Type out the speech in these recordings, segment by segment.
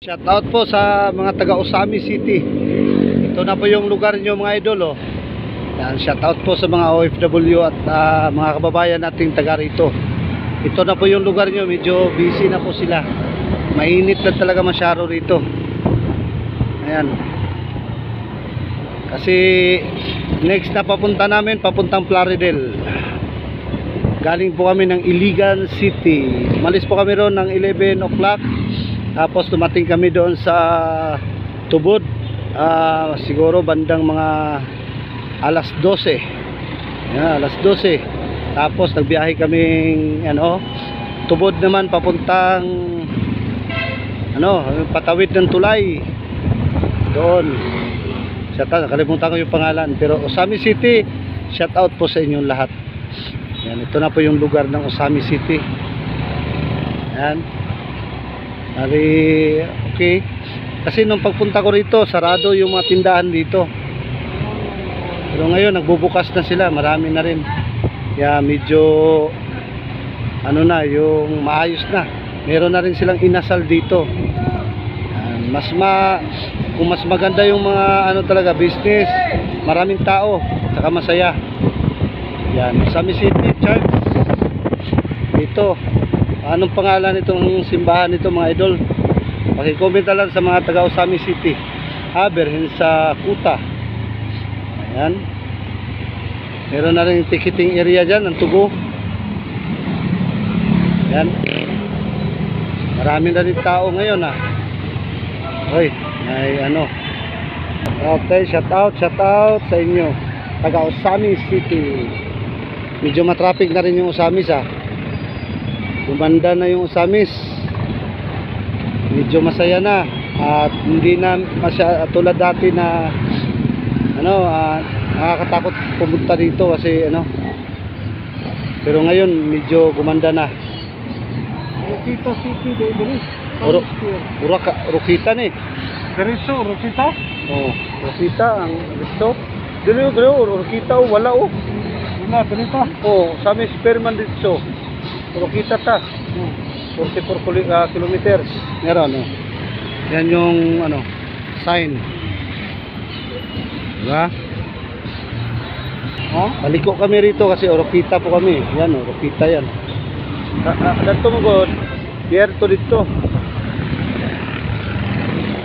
Shout out po sa mga taga Osami City. Ito na po yung lugar nyo mga idol oh. Yan, shout out po sa mga OFW at mga kababayan nating taga rito. Ito na po yung lugar nyo, medyo busy na po sila. Mainit na talaga masyado rito. Ayan. Kasi next na papunta namin, papuntang Plaridel. Galing po kami ng Iligan City. Malis po kami roon ng 11 o'clock. Tapos dumating kami doon sa Tubod, siguro bandang mga alas 12. Yan, alas 12. Tapos nagbiyahe kaming Tubod naman papuntang patawid ng tulay. Doon. Nakalimutan ko yung pangalan, pero Osami City, shout out po sa inyong lahat. Yan, ito na po yung lugar ng Osami City. Yan. Okay. Kasi nung pagpunta ko rito, sarado yung mga tindahan dito. Pero ngayon nagbubukas na sila, marami na rin. Kaya medyo yung maayos na. Meron na rin silang inasal dito. Kung mas maganda yung mga talaga business, maraming tao, saka masaya. Yan, Osami City Church. Dito. Anong pangalan nitong simbahan nito mga idol? Paki-comment lang sa mga taga Osami City. Berhen sa Kuta. Ayan. Meron na rin ticketing area dyan, ang tugo. Ayan. Marami na rin tao ngayon Hoy, okay, shout out sa inyo taga Osami City. Medyo matraffic na rin yung Osamis Gumanda na yung Osamis. Medyo masaya na at hindi na tulad dati na nakakatakot pumunta dito kasi pero ngayon medyo gumanda na. Rokita City dito. Rokita ni. Diretso, Rokita? Oh, Rokita ang gusto. Dili Rokita wala Wala, dito. Oh, Osamis Perman dito. Rokita ta. 44 kilometers. Meron Yan yung sign. Diba? Paliko kami rito kasi Rokita po kami. Yan Rokita yan. Dito mo god. Bierto dito.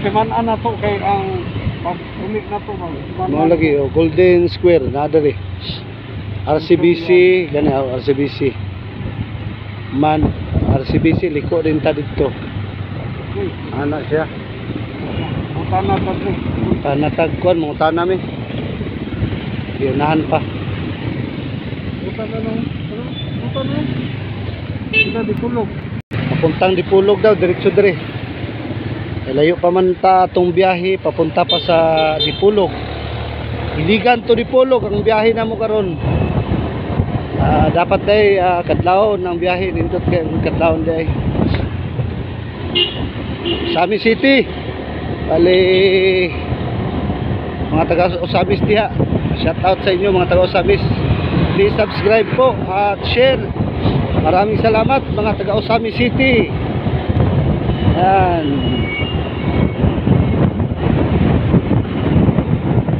Siman na to kay ang pag-ulit na to mga lagi Golden Square nadari. RCBC gani RCBC. RCBC liko din ta dito. Anak siya. Tanah tagkuan mo tanah mi. Yunahan pa. Kita Dipulog. Papuntang Dipulog daw diretso dire. Layo pa man ta atong biyahe papunta pa sa Dipulog. Iligan to Dipulog ang biyahe namo karon. Dapat day kadlawon ang biyahe nindot kay kadlawon day. Osami City. Bali mga taga Osamis diha. Shout out sa inyo mga taga Osamis. Please subscribe po at share. Maraming salamat mga taga Osami City. Yan.